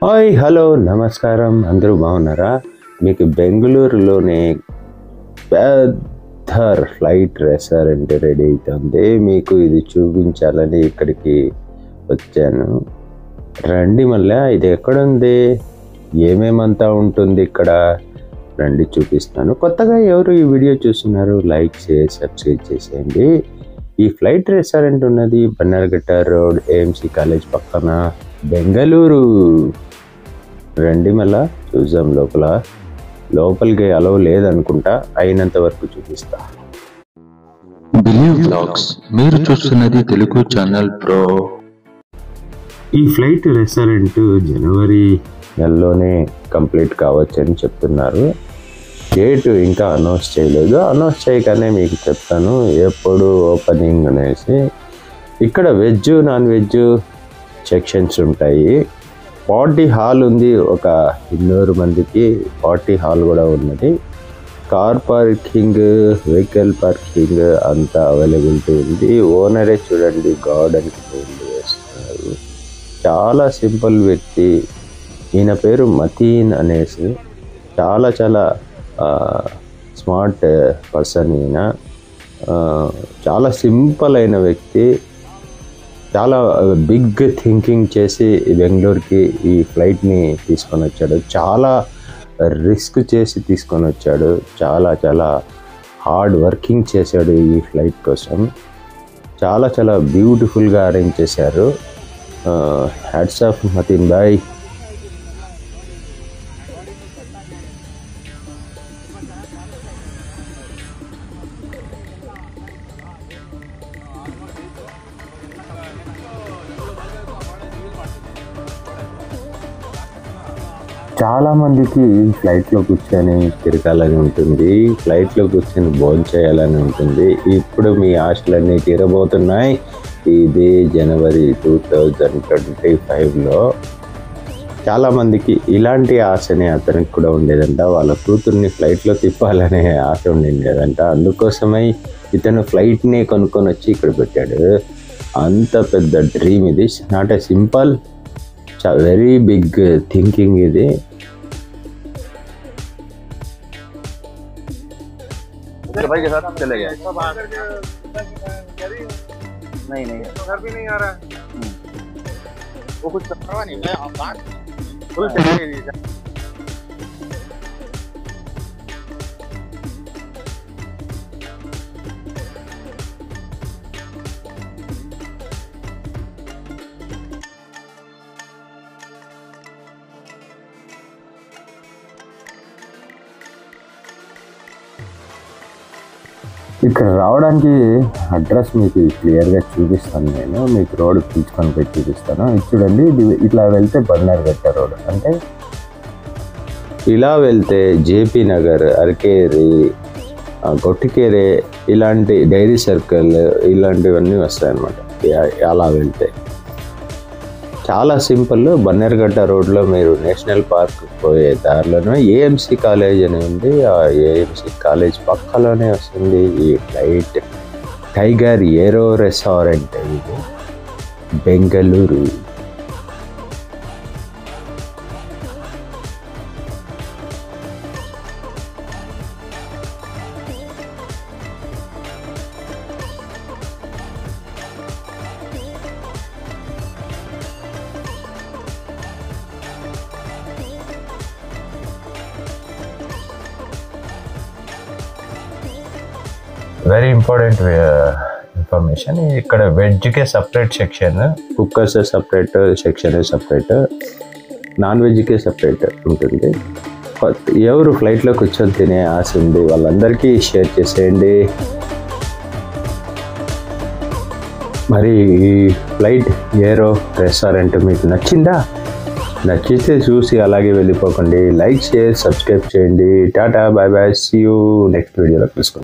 Hi hello నమస్కారం, అందరూ బాగున్నారా? మీకు బెంగళూరులోనే పెద్ద ఫ్లైట్ రెస్టారెంట్ రెడీ అవుతుంది. మీకు ఇది చూపించాలని ఇక్కడికి వచ్చాను. రండి, మళ్ళీ ఇది ఎక్కడుంది, ఏమేమంతా ఉంటుంది ఇక్కడ రండి చూపిస్తాను. కొత్తగా ఎవరు ఈ వీడియో చూస్తున్నారు, లైక్ చేసి సబ్స్క్రైబ్ చేసేయండి. ఈ ఫ్లైట్ రెస్టారెంట్ ఉన్నది బన్నర్ఘట్ట రోడ్, ఏఎంసీ కాలేజ్ పక్కన, బెంగళూరు. రండి, మళ్ళా చూద్దాం. లోపలికి అలవ్ లేదనుకుంటా, అయినంత వరకు చూపిస్తా. బిలీవ్ వ్లాగ్స్ మీరు చూస్తున్నది తెలుగు ఛానల్ ప్రో. ఈ ఫ్లైట్ రెస్టారెంట్ జనవరి నెలలోనే కంప్లీట్ కావచ్చని చెప్తున్నారు. డేట్ ఇంకా అనౌన్స్ చేయలేదు. అనౌన్స్ చేయగానే మీకు చెప్తాను ఎప్పుడు ఓపెనింగ్ అనేసి. ఇక్కడ వెజ్ నాన్ వెజ్ సెక్షన్స్ ఉంటాయి. పార్టీ హాల్ ఉంది, ఒక 200 మందికి పార్టీ హాల్ కూడా ఉన్నది. కార్ పార్కింగ్, వెహికల్ పార్కింగ్ అంతా అవైలబిలిటీ ఉంది. ఓనరే చూడండి గార్డెన్కి పెయింట్ వేస్తున్నారు. చాలా సింపుల్ వ్యక్తి, ఈయన పేరు మతీన్ అనేసి. చాలా స్మార్ట్ పర్సన్ ఈయన. చాలా సింపుల్ అయిన వ్యక్తి. చాలా బిగ్ థింకింగ్ చేసి బెంగళూరుకి ఈ ఫ్లైట్ని తీసుకొని వచ్చాడు. చాలా రిస్క్ చేసి తీసుకొని వచ్చాడు. చాలా హార్డ్ వర్కింగ్ చేశాడు ఈ ఫ్లైట్ కోసం. చాలా బ్యూటిఫుల్గా అరేంజ్ చేశారు. Hats off Mateen bhai. చాలామందికి ఫ్లైట్లో కూర్చొని తిరగాలని ఉంటుంది, ఫ్లైట్లో కూర్చొని భోజనం చేయాలని ఉంటుంది. ఇప్పుడు మీ ఆశలన్నీ తీరబోతున్నాయి. ఇది జనవరి 2025లో. చాలామందికి ఇలాంటి ఆశనే అతనికి కూడా ఉండేదంట. వాళ్ళ కూతుర్ని ఫ్లైట్లో తిప్పాలనే ఆశ ఉండేదంట. అందుకోసమై ఇతను ఫ్లైట్ని కొనుక్కొని వచ్చి ఇక్కడ పెట్టాడు. అంత పెద్ద డ్రీమ్ ఇది. Not a simple, very big thinking ఇది. भाई के साथ चले गए। नहीं घर भी नहीं आ रहा है। वो कुछ करवा नहीं है। फुल चलिए नहीं। ఇక్కడ రావడానికి అడ్రస్ మీకు క్లియర్గా చూపిస్తాను. నేను మీకు రోడ్ పిలుచుకొని పోయి చూపిస్తాను. ఇది చూడండి, ఇది ఇట్లా వెళ్తే బన్నర్ఘట్ట రోడ్. అంటే ఇలా వెళ్తే జేపీ నగర్, అరకేరి, గొట్టికేరే, ఇలాంటి డైరీ సర్కిల్ ఇలాంటివన్నీ వస్తాయన్నమాట. అలా వెళ్తే చాలా సింపుల్. బన్నర్ఘట్ట రోడ్లో మీరు నేషనల్ పార్క్ పోయే దారిలోనే ఏఎంసీ కాలేజ్ అని ఉంది. ఆ ఏఎంసీ కాలేజ్ పక్కలోనే వస్తుంది ఈ ఫ్లైట్. టైగర్ ఏరో రెస్టారెంట్ ఇది, బెంగళూరు. Very important information. ఇక్కడ వెజ్కే separate section, cookers separate section, separate non వెజ్కే సపరేట్ ఉంటుంది. ఎవరు ఫ్లైట్లో కూర్చొని తినే ఆశ ఉంది వాళ్ళందరికీ షేర్ చేసేయండి. మరి ఈ ఫ్లైట్ ఏరో రెస్టారెంట్ మీకు నచ్చిందా? నచ్చితే చూసి అలాగే వెళ్ళిపోకండి. లైక్, షేర్, సబ్స్క్రైబ్ చేయండి. Tata, bye bye, see you next వీడియోలో కలుసుకుందాం.